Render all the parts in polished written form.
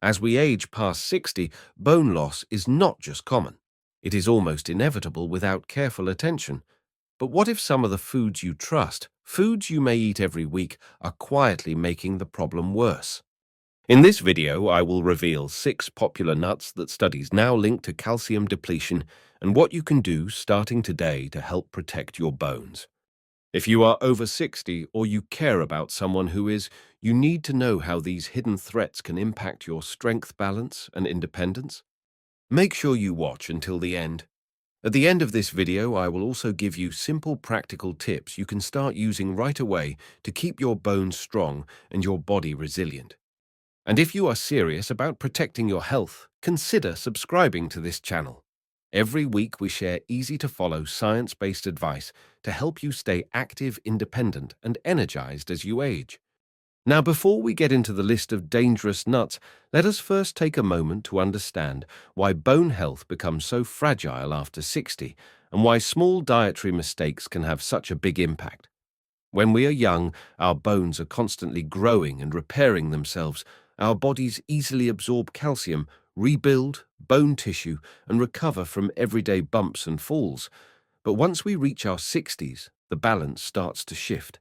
As we age past 60, bone loss is not just common. It is almost inevitable without careful attention. But what if some of the foods you trust, foods you may eat every week, are quietly making the problem worse? In this video, I will reveal 6 popular nuts that studies now link to calcium depletion and what you can do starting today to help protect your bones. If you are over 60 or you care about someone who is, you need to know how these hidden threats can impact your strength balance and independence. Make sure you watch until the end. At the end of this video, I will also give you simple practical tips you can start using right away to keep your bones strong and your body resilient. And if you are serious about protecting your health, consider subscribing to this channel. Every week we share easy-to-follow science-based advice to help you stay active, independent, and energized as you age. Now, before we get into the list of dangerous nuts, let us first take a moment to understand why bone health becomes so fragile after 60 and why small dietary mistakes can have such a big impact. When we are young, our bones are constantly growing and repairing themselves. Our bodies easily absorb calcium, rebuild bone tissue, and recover from everyday bumps and falls. But once we reach our 60s, the balance starts to shift.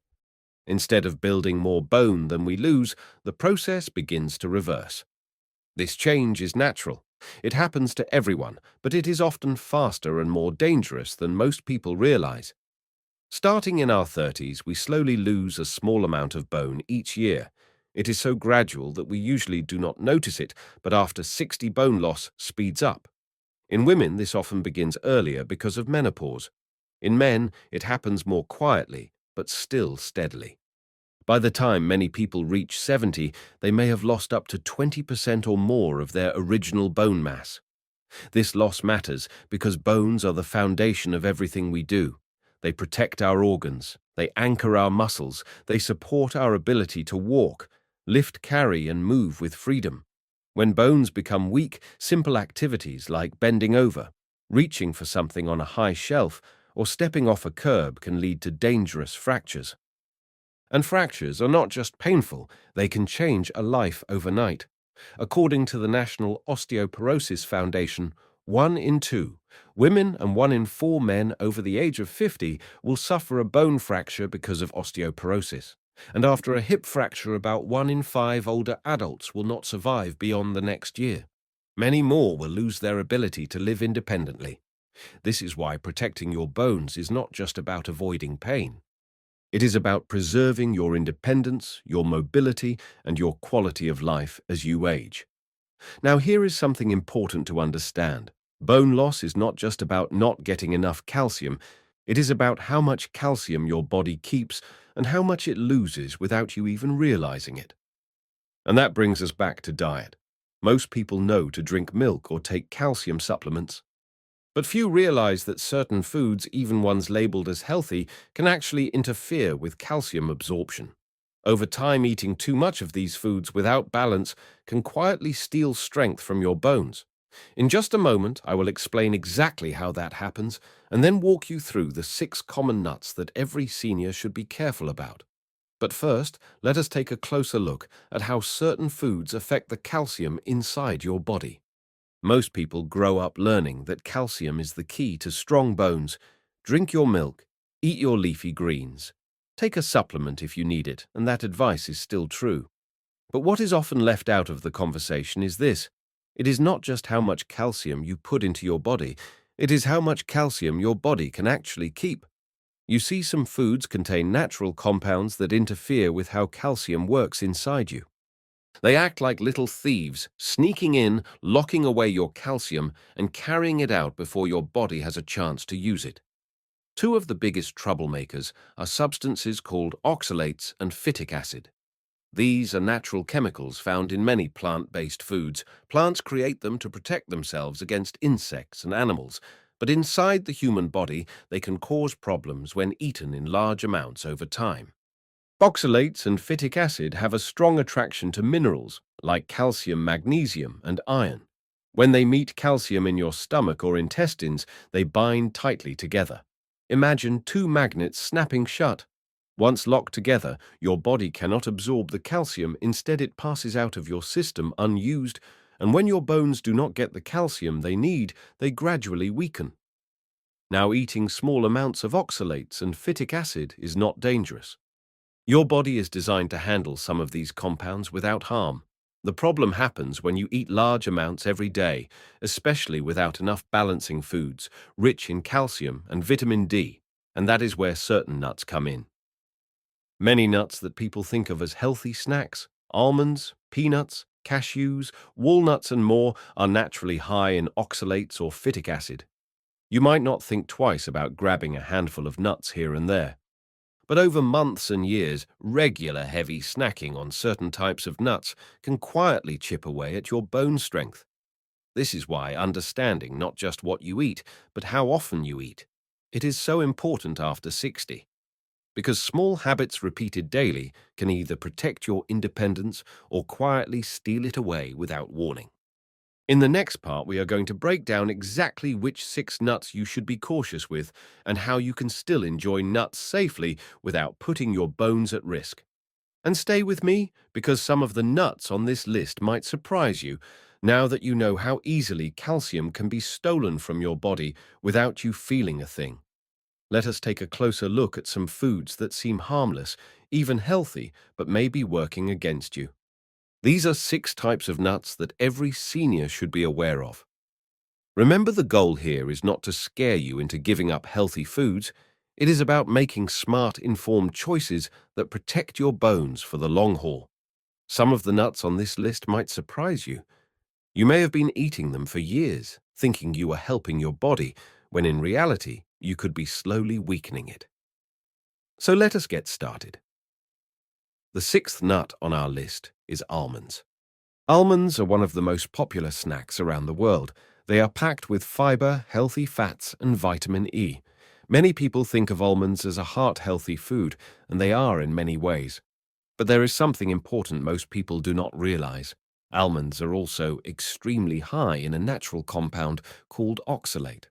Instead of building more bone than we lose, the process begins to reverse. This change is natural. It happens to everyone, but it is often faster and more dangerous than most people realize. Starting in our 30s, we slowly lose a small amount of bone each year. It is so gradual that we usually do not notice it, but after 60, bone loss speeds up. In women, this often begins earlier because of menopause. In men, it happens more quietly, but still steadily. By the time many people reach 70, they may have lost up to 20% or more of their original bone mass. This loss matters because bones are the foundation of everything we do. They protect our organs, they anchor our muscles, they support our ability to walk, lift, carry, and move with freedom. When bones become weak, simple activities like bending over, reaching for something on a high shelf, or stepping off a curb can lead to dangerous fractures. And fractures are not just painful, they can change a life overnight. According to the National Osteoporosis Foundation, 1 in 2 women and 1 in 4 men over the age of 50 will suffer a bone fracture because of osteoporosis. And after a hip fracture, about 1 in 5 older adults will not survive beyond the next year. Many more will lose their ability to live independently. This is why protecting your bones is not just about avoiding pain. It is about preserving your independence, your mobility, and your quality of life as you age. Now, here is something important to understand. Bone loss is not just about not getting enough calcium. It is about how much calcium your body keeps and how much it loses without you even realizing it. And that brings us back to diet. Most people know to drink milk or take calcium supplements. But few realize that certain foods, even ones labeled as healthy, can actually interfere with calcium absorption. Over time, eating too much of these foods without balance can quietly steal strength from your bones. In just a moment, I will explain exactly how that happens and then walk you through the 6 common nuts that every senior should be careful about. But first, let us take a closer look at how certain foods affect the calcium inside your body. Most people grow up learning that calcium is the key to strong bones. Drink your milk, eat your leafy greens. Take a supplement if you need it, and that advice is still true. But what is often left out of the conversation is this. It is not just how much calcium you put into your body, it is how much calcium your body can actually keep. You see, some foods contain natural compounds that interfere with how calcium works inside you. They act like little thieves, sneaking in, locking away your calcium, and carrying it out before your body has a chance to use it. 2 of the biggest troublemakers are substances called oxalates and phytic acid. These are natural chemicals found in many plant-based foods. Plants create them to protect themselves against insects and animals, but inside the human body, they can cause problems when eaten in large amounts over time. Oxalates and phytic acid have a strong attraction to minerals like calcium, magnesium, and iron. When they meet calcium in your stomach or intestines, they bind tightly together. Imagine 2 magnets snapping shut. Once locked together, your body cannot absorb the calcium. Instead, it passes out of your system unused, and when your bones do not get the calcium they need, they gradually weaken. Now, eating small amounts of oxalates and phytic acid is not dangerous. Your body is designed to handle some of these compounds without harm. The problem happens when you eat large amounts every day, especially without enough balancing foods rich in calcium and vitamin D, and that is where certain nuts come in. Many nuts that people think of as healthy snacks, almonds, peanuts, cashews, walnuts, and more, are naturally high in oxalates or phytic acid. You might not think twice about grabbing a handful of nuts here and there. But over months and years, regular heavy snacking on certain types of nuts can quietly chip away at your bone strength. This is why understanding not just what you eat, but how often you eat, it is so important after 60. Because small habits repeated daily can either protect your independence or quietly steal it away without warning. In the next part, we are going to break down exactly which 6 nuts you should be cautious with and how you can still enjoy nuts safely without putting your bones at risk. And stay with me, because some of the nuts on this list might surprise you now that you know how easily calcium can be stolen from your body without you feeling a thing. Let us take a closer look at some foods that seem harmless, even healthy, but may be working against you. These are 6 types of nuts that every senior should be aware of. Remember, the goal here is not to scare you into giving up healthy foods. It is about making smart, informed choices that protect your bones for the long haul. Some of the nuts on this list might surprise you. You may have been eating them for years, thinking you were helping your body, when in reality, you could be slowly weakening it. So let us get started. The 6th nut on our list is almonds. Almonds are one of the most popular snacks around the world. They are packed with fiber, healthy fats, and vitamin E. Many people think of almonds as a heart-healthy food, and they are in many ways. But there is something important most people do not realize. Almonds are also extremely high in a natural compound called oxalate.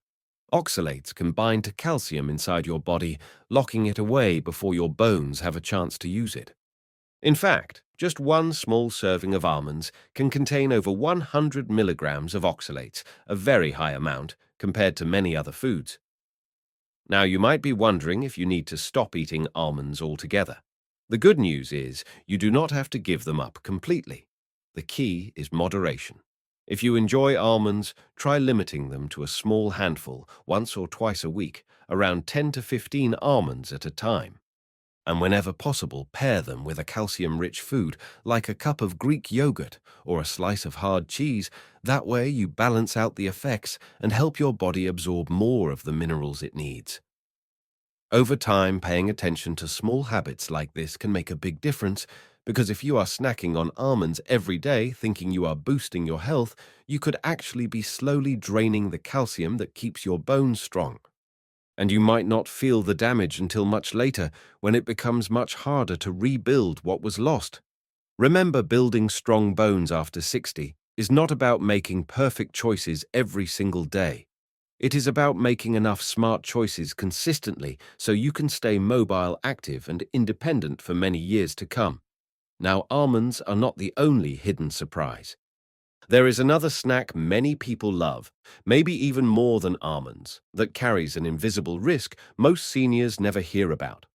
Oxalates can bind to calcium inside your body, locking it away before your bones have a chance to use it. In fact, just one small serving of almonds can contain over 100 milligrams of oxalates, a very high amount compared to many other foods. Now, you might be wondering if you need to stop eating almonds altogether. The good news is you do not have to give them up completely. The key is moderation. If you enjoy almonds, try limiting them to a small handful once or twice a week, around 10 to 15 almonds at a time. And whenever possible, pair them with a calcium-rich food like a cup of Greek yogurt or a slice of hard cheese. That way you balance out the effects and help your body absorb more of the minerals it needs. Over time, paying attention to small habits like this can make a big difference, because if you are snacking on almonds every day thinking you are boosting your health, you could actually be slowly draining the calcium that keeps your bones strong. And you might not feel the damage until much later, when it becomes much harder to rebuild what was lost. Remember, building strong bones after 60 is not about making perfect choices every single day. It is about making enough smart choices consistently so you can stay mobile, active, and independent for many years to come. Now, almonds are not the only hidden surprise. There is another snack many people love, maybe even more than almonds, that carries an invisible risk most seniors never hear about.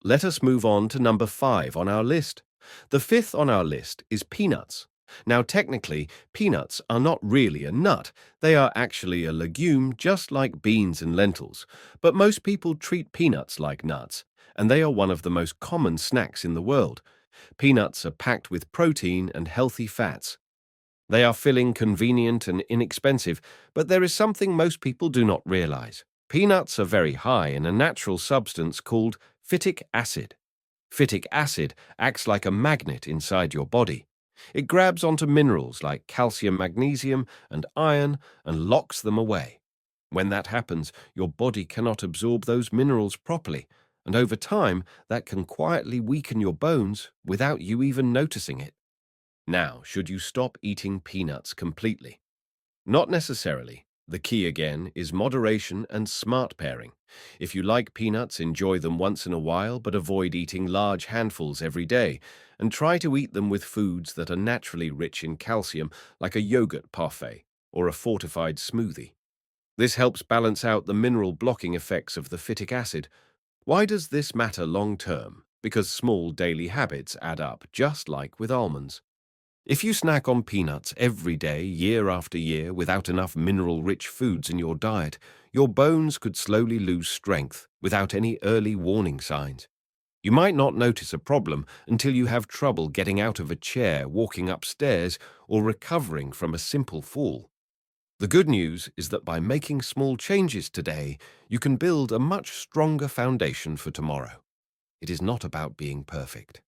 Let us move on to number 5 on our list. The 5th on our list is peanuts. Now, technically, peanuts are not really a nut. They are actually a legume, just like beans and lentils. But most people treat peanuts like nuts, and they are one of the most common snacks in the world. Peanuts are packed with protein and healthy fats. They are filling, convenient, and inexpensive, but there is something most people do not realize. Peanuts are very high in a natural substance called phytic acid. Phytic acid acts like a magnet inside your body. It grabs onto minerals like calcium, magnesium, and iron and locks them away. When that happens, your body cannot absorb those minerals properly, and over time, that can quietly weaken your bones without you even noticing it. Now, should you stop eating peanuts completely? Not necessarily. The key again is moderation and smart pairing. If you like peanuts, enjoy them once in a while, but avoid eating large handfuls every day, and try to eat them with foods that are naturally rich in calcium, like a yogurt parfait or a fortified smoothie. This helps balance out the mineral blocking effects of the phytic acid. Why does this matter long term? Because small daily habits add up, just like with almonds. If you snack on peanuts every day, year after year, without enough mineral-rich foods in your diet, your bones could slowly lose strength without any early warning signs. You might not notice a problem until you have trouble getting out of a chair, walking upstairs, or recovering from a simple fall. The good news is that by making small changes today, you can build a much stronger foundation for tomorrow. It is not about being perfect.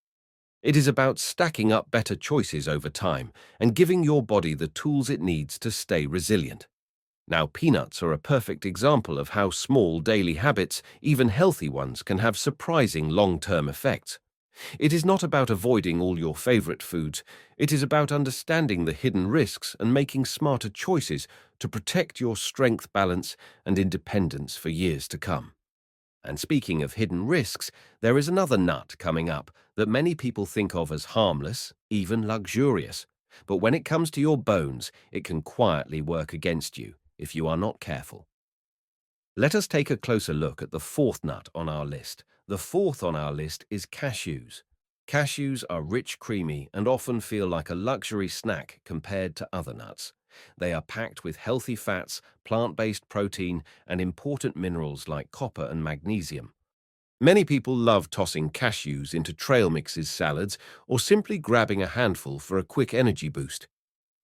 It is about stacking up better choices over time and giving your body the tools it needs to stay resilient. Now, peanuts are a perfect example of how small daily habits, even healthy ones, can have surprising long-term effects. It is not about avoiding all your favorite foods. It is about understanding the hidden risks and making smarter choices to protect your strength balance and independence for years to come. And speaking of hidden risks, there is another nut coming up that many people think of as harmless, even luxurious. But when it comes to your bones, it can quietly work against you if you are not careful. Let us take a closer look at the fourth nut on our list. The fourth on our list is cashews. Cashews are rich, creamy, and often feel like a luxury snack compared to other nuts. They are packed with healthy fats, plant-based protein, and important minerals like copper and magnesium. Many people love tossing cashews into trail mixes, salads, or simply grabbing a handful for a quick energy boost.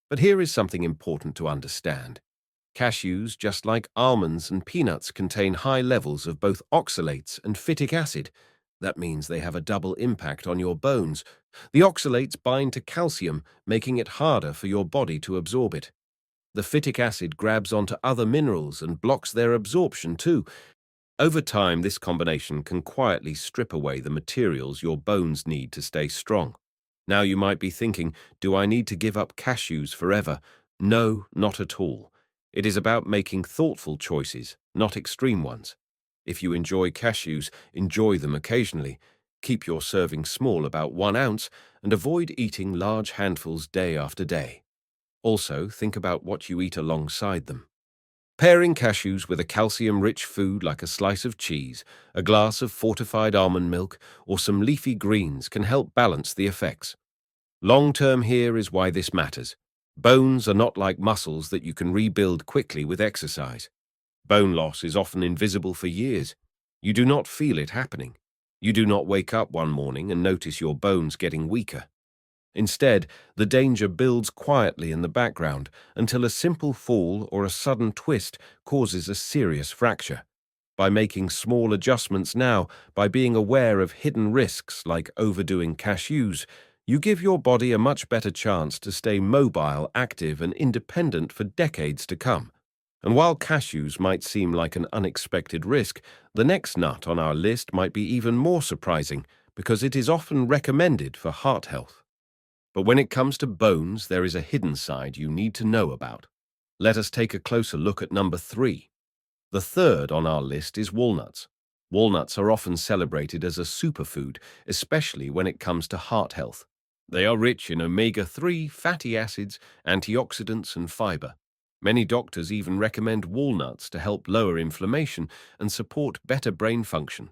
But here is something important to understand. Cashews, just like almonds and peanuts, contain high levels of both oxalates and phytic acid. That means they have a double impact on your bones. The oxalates bind to calcium, making it harder for your body to absorb it. The phytic acid grabs onto other minerals and blocks their absorption too. Over time, this combination can quietly strip away the materials your bones need to stay strong. Now you might be thinking, do I need to give up cashews forever? No, not at all. It is about making thoughtful choices, not extreme ones. If you enjoy cashews, enjoy them occasionally. Keep your serving small, about 1 ounce, and avoid eating large handfuls day after day. Also, think about what you eat alongside them. Pairing cashews with a calcium-rich food like a slice of cheese, a glass of fortified almond milk, or some leafy greens can help balance the effects. Long-term here is why this matters. Bones are not like muscles that you can rebuild quickly with exercise. Bone loss is often invisible for years. You do not feel it happening. You do not wake up one morning and notice your bones getting weaker. Instead, the danger builds quietly in the background until a simple fall or a sudden twist causes a serious fracture. By making small adjustments now, by being aware of hidden risks like overdoing cashews, you give your body a much better chance to stay mobile, active, and independent for decades to come. And while cashews might seem like an unexpected risk, the next nut on our list might be even more surprising because it is often recommended for heart health. But when it comes to bones, there is a hidden side you need to know about. Let us take a closer look at number 3. The third on our list is walnuts. Walnuts are often celebrated as a superfood, especially when it comes to heart health. They are rich in omega-3 fatty acids, antioxidants, and fiber. Many doctors even recommend walnuts to help lower inflammation and support better brain function.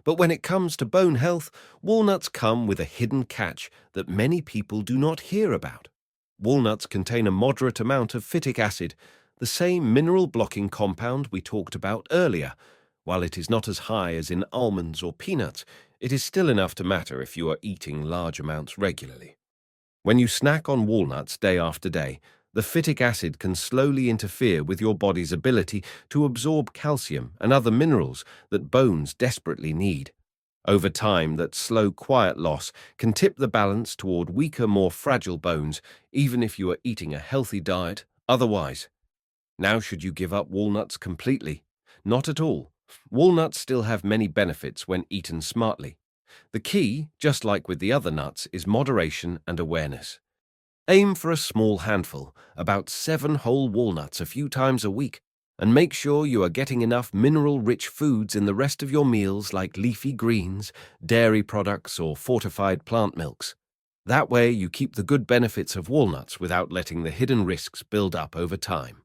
But when it comes to bone health, walnuts come with a hidden catch that many people do not hear about. Walnuts contain a moderate amount of phytic acid, the same mineral-blocking compound we talked about earlier. While it is not as high as in almonds or peanuts, it is still enough to matter if you are eating large amounts regularly. When you snack on walnuts day after day, the phytic acid can slowly interfere with your body's ability to absorb calcium and other minerals that bones desperately need. Over time, that slow, quiet loss can tip the balance toward weaker, more fragile bones, even if you are eating a healthy diet otherwise. Now, should you give up walnuts completely? Not at all. Walnuts still have many benefits when eaten smartly. The key, just like with the other nuts, is moderation and awareness. Aim for a small handful, about 7 whole walnuts a few times a week, and make sure you are getting enough mineral-rich foods in the rest of your meals like leafy greens, dairy products, or fortified plant milks. That way you keep the good benefits of walnuts without letting the hidden risks build up over time.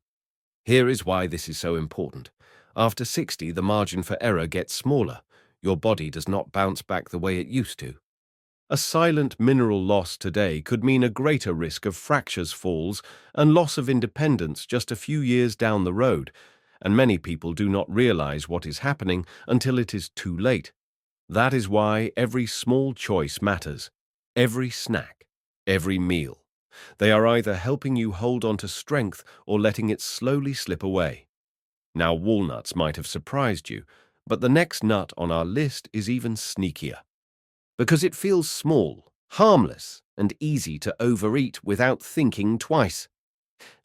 Here is why this is so important. After 60, the margin for error gets smaller. Your body does not bounce back the way it used to. A silent mineral loss today could mean a greater risk of fractures, falls, and loss of independence just a few years down the road, and many people do not realize what is happening until it is too late. That is why every small choice matters. Every snack, every meal. They are either helping you hold on to strength or letting it slowly slip away. Now, walnuts might have surprised you, but the next nut on our list is even sneakier. Because it feels small, harmless, and easy to overeat without thinking twice.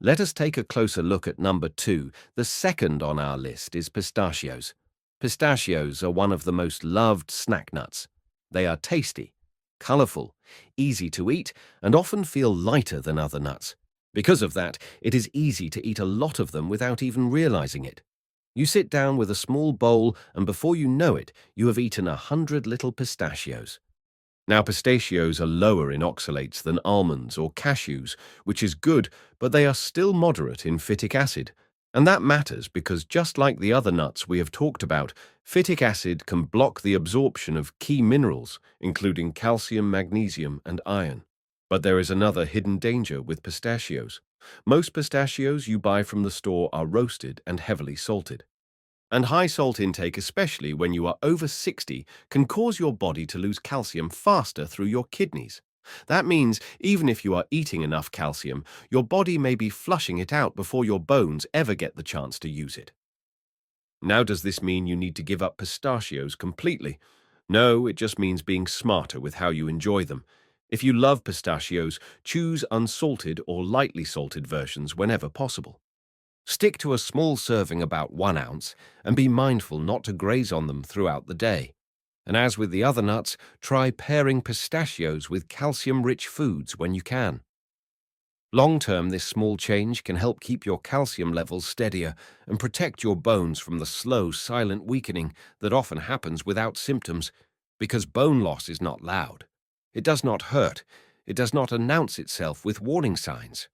Let us take a closer look at number 2. The second on our list is pistachios. Pistachios are one of the most loved snack nuts. They are tasty, colorful, easy to eat, and often feel lighter than other nuts. Because of that, it is easy to eat a lot of them without even realizing it. You sit down with a small bowl, and before you know it, you have eaten 100 little pistachios. Now, pistachios are lower in oxalates than almonds or cashews, which is good, but they are still moderate in phytic acid. And that matters because just like the other nuts we have talked about, phytic acid can block the absorption of key minerals, including calcium, magnesium, and iron. But there is another hidden danger with pistachios. Most pistachios you buy from the store are roasted and heavily salted. And high salt intake, especially when you are over 60, can cause your body to lose calcium faster through your kidneys. That means even if you are eating enough calcium, your body may be flushing it out before your bones ever get the chance to use it. Now, does this mean you need to give up pistachios completely? No, it just means being smarter with how you enjoy them. If you love pistachios, choose unsalted or lightly salted versions whenever possible. Stick to a small serving about 1 ounce and be mindful not to graze on them throughout the day. And as with the other nuts, try pairing pistachios with calcium-rich foods when you can. Long-term, this small change can help keep your calcium levels steadier and protect your bones from the slow, silent weakening that often happens without symptoms, because bone loss is not loud. It does not hurt. It does not announce itself with warning signs.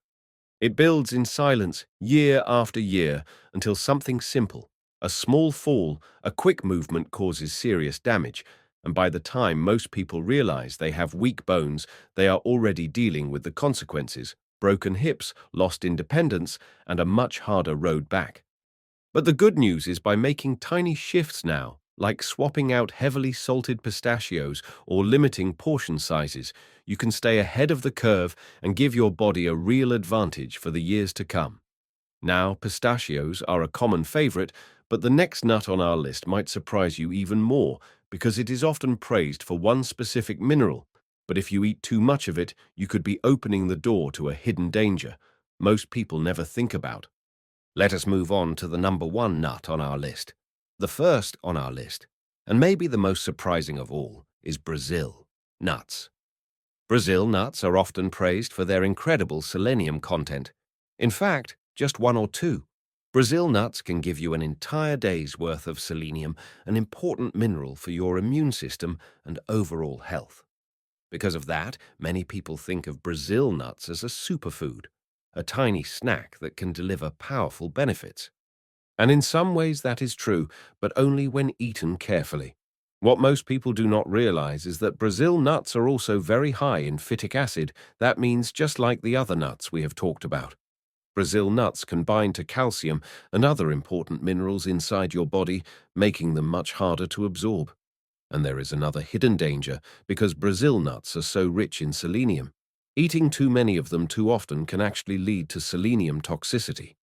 It builds in silence year after year until something simple, a small fall, a quick movement causes serious damage, and by the time most people realize they have weak bones, they are already dealing with the consequences: broken hips, lost independence, and a much harder road back. But the good news is by making tiny shifts now, like swapping out heavily salted pistachios or limiting portion sizes, you can stay ahead of the curve and give your body a real advantage for the years to come. Now, pistachios are a common favorite, but the next nut on our list might surprise you even more because it is often praised for one specific mineral. But if you eat too much of it, you could be opening the door to a hidden danger most people never think about. Let us move on to the number 1 nut on our list. The first on our list, and maybe the most surprising of all, is Brazil nuts. Brazil nuts are often praised for their incredible selenium content. In fact, just 1 or 2. Brazil nuts can give you an entire day's worth of selenium, an important mineral for your immune system and overall health. Because of that, many people think of Brazil nuts as a superfood, a tiny snack that can deliver powerful benefits. And in some ways that is true, but only when eaten carefully. What most people do not realize is that Brazil nuts are also very high in phytic acid. That means just like the other nuts we have talked about. Brazil nuts can bind to calcium and other important minerals inside your body, making them much harder to absorb. And there is another hidden danger because Brazil nuts are so rich in selenium. Eating too many of them too often can actually lead to selenium toxicity.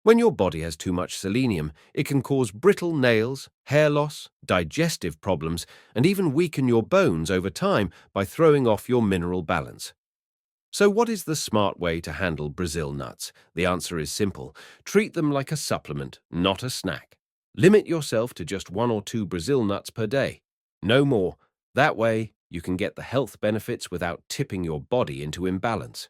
When your body has too much selenium, it can cause brittle nails, hair loss, digestive problems, and even weaken your bones over time by throwing off your mineral balance. So what is the smart way to handle Brazil nuts? The answer is simple. Treat them like a supplement, not a snack. Limit yourself to just 1 or 2 Brazil nuts per day. No more. That way, you can get the health benefits without tipping your body into imbalance.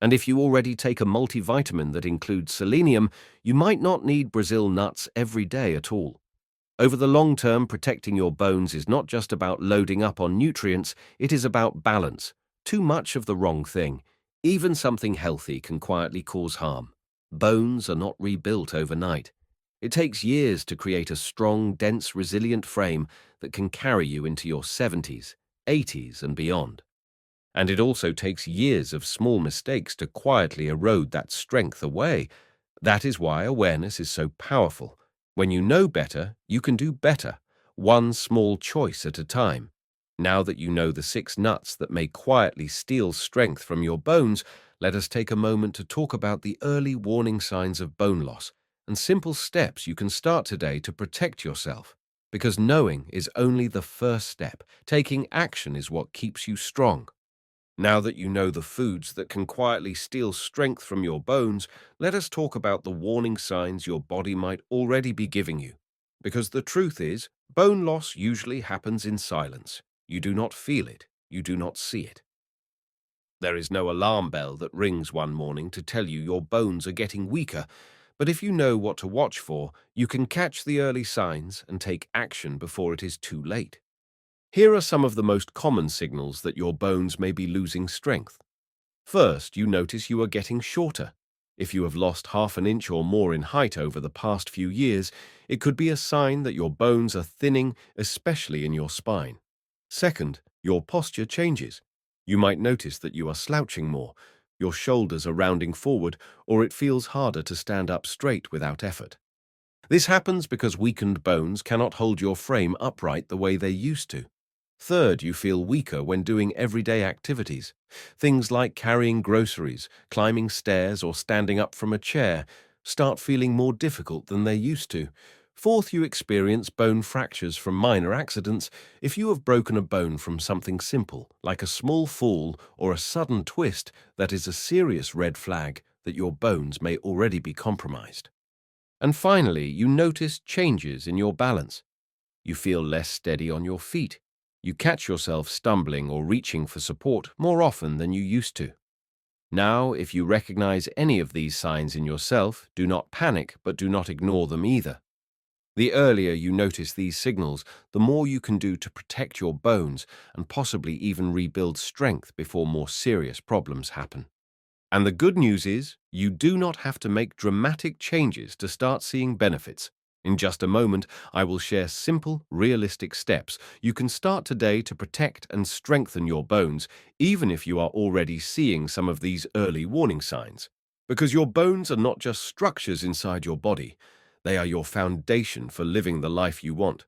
And if you already take a multivitamin that includes selenium, you might not need Brazil nuts every day at all. Over the long term, protecting your bones is not just about loading up on nutrients, it is about balance. Too much of the wrong thing, even something healthy, can quietly cause harm. Bones are not rebuilt overnight. It takes years to create a strong, dense, resilient frame that can carry you into your 70s, 80s, and beyond. And it also takes years of small mistakes to quietly erode that strength away. That is why awareness is so powerful. When you know better, you can do better, one small choice at a time. Now that you know the 6 nuts that may quietly steal strength from your bones, let us take a moment to talk about the early warning signs of bone loss and simple steps you can start today to protect yourself. Because knowing is only the first step. Taking action is what keeps you strong. Now that you know the foods that can quietly steal strength from your bones, let us talk about the warning signs your body might already be giving you. Because the truth is, bone loss usually happens in silence. You do not feel it, you do not see it. There is no alarm bell that rings one morning to tell you your bones are getting weaker, but if you know what to watch for, you can catch the early signs and take action before it is too late. Here are some of the most common signals that your bones may be losing strength. First, you notice you are getting shorter. If you have lost half an inch or more in height over the past few years, it could be a sign that your bones are thinning, especially in your spine. Second, your posture changes. You might notice that you are slouching more, your shoulders are rounding forward, or it feels harder to stand up straight without effort. This happens because weakened bones cannot hold your frame upright the way they used to. Third, you feel weaker when doing everyday activities. Things like carrying groceries, climbing stairs, or standing up from a chair start feeling more difficult than they used to. Fourth, you experience bone fractures from minor accidents. If you have broken a bone from something simple, like a small fall or a sudden twist, that is a serious red flag that your bones may already be compromised. And finally, you notice changes in your balance. You feel less steady on your feet. You catch yourself stumbling or reaching for support more often than you used to. Now, if you recognize any of these signs in yourself, do not panic, but do not ignore them either. The earlier you notice these signals, the more you can do to protect your bones and possibly even rebuild strength before more serious problems happen. And the good news is, you do not have to make dramatic changes to start seeing benefits. In just a moment, I will share simple, realistic steps you can start today to protect and strengthen your bones, even if you are already seeing some of these early warning signs. Because your bones are not just structures inside your body, they are your foundation for living the life you want.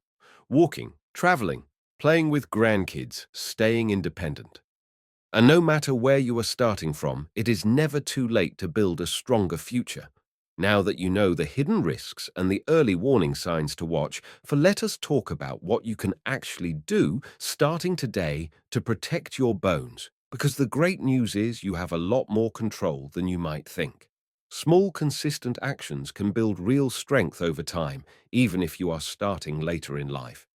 Walking, traveling, playing with grandkids, staying independent. And no matter where you are starting from, it is never too late to build a stronger future. Now that you know the hidden risks and the early warning signs to watch, let us talk about what you can actually do starting today to protect your bones. Because the great news is you have a lot more control than you might think. Small, consistent actions can build real strength over time, even if you are starting later in life.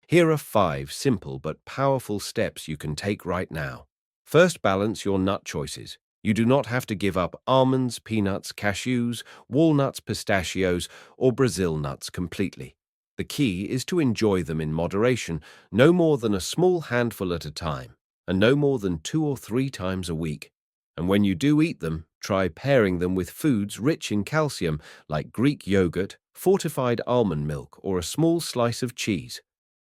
Here are 5 simple but powerful steps you can take right now. First, balance your nut choices. You do not have to give up almonds, peanuts, cashews, walnuts, pistachios, or Brazil nuts completely. The key is to enjoy them in moderation, no more than a small handful at a time, and no more than 2 or 3 times a week. And when you do eat them, try pairing them with foods rich in calcium like Greek yogurt, fortified almond milk, or a small slice of cheese.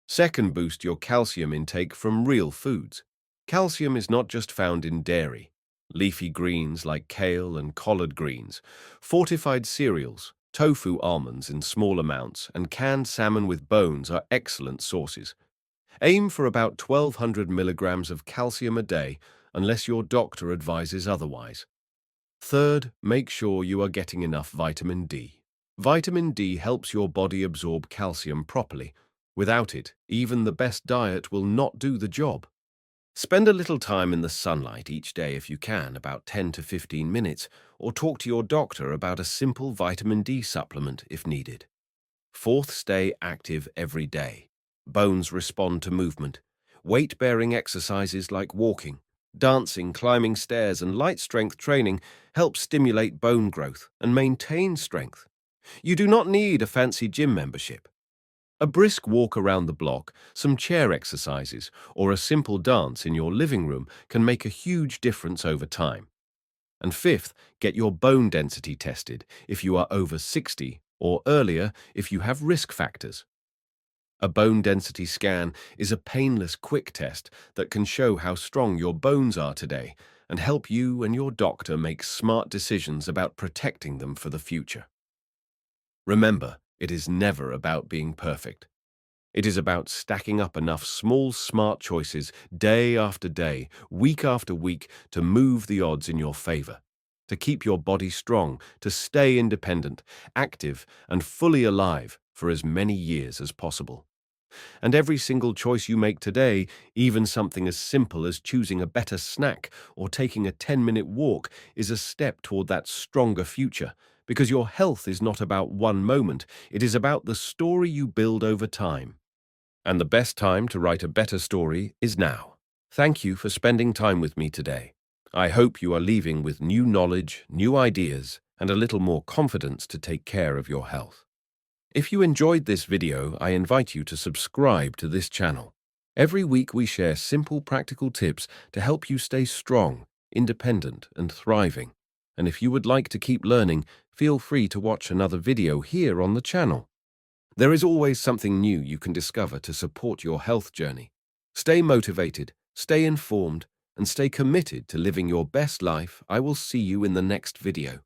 Second, boost your calcium intake from real foods. Calcium is not just found in dairy. Leafy greens like kale and collard greens, fortified cereals, tofu almonds in small amounts, and canned salmon with bones are excellent sources. Aim for about 1,200 milligrams of calcium a day, unless your doctor advises otherwise. Third, make sure you are getting enough vitamin D. Vitamin D helps your body absorb calcium properly. Without it, even the best diet will not do the job. Spend a little time in the sunlight each day if you can, about 10 to 15 minutes, or talk to your doctor about a simple vitamin D supplement if needed. Fourth, stay active every day. Bones respond to movement. Weight-bearing exercises like walking, Dancing, climbing stairs, and light strength training help stimulate bone growth and maintain strength. You do not need a fancy gym membership. A brisk walk around the block, some chair exercises, or a simple dance in your living room can make a huge difference over time. And fifth, get your bone density tested if you are over 60 or earlier if you have risk factors. A bone density scan is a painless, quick test that can show how strong your bones are today and help you and your doctor make smart decisions about protecting them for the future. Remember, it is never about being perfect. It is about stacking up enough small, smart choices day after day, week after week to move the odds in your favor, to keep your body strong, to stay independent, active, and fully alive for as many years as possible. And every single choice you make today, even something as simple as choosing a better snack or taking a 10-minute walk, is a step toward that stronger future, because your health is not about one moment, it is about the story you build over time. And the best time to write a better story is now. Thank you for spending time with me today. I hope you are leaving with new knowledge, new ideas, and a little more confidence to take care of your health. If you enjoyed this video, I invite you to subscribe to this channel. Every week we share simple, practical tips to help you stay strong, independent, and thriving. And if you would like to keep learning, feel free to watch another video here on the channel. There is always something new you can discover to support your health journey. Stay motivated, stay informed, and stay committed to living your best life. I will see you in the next video.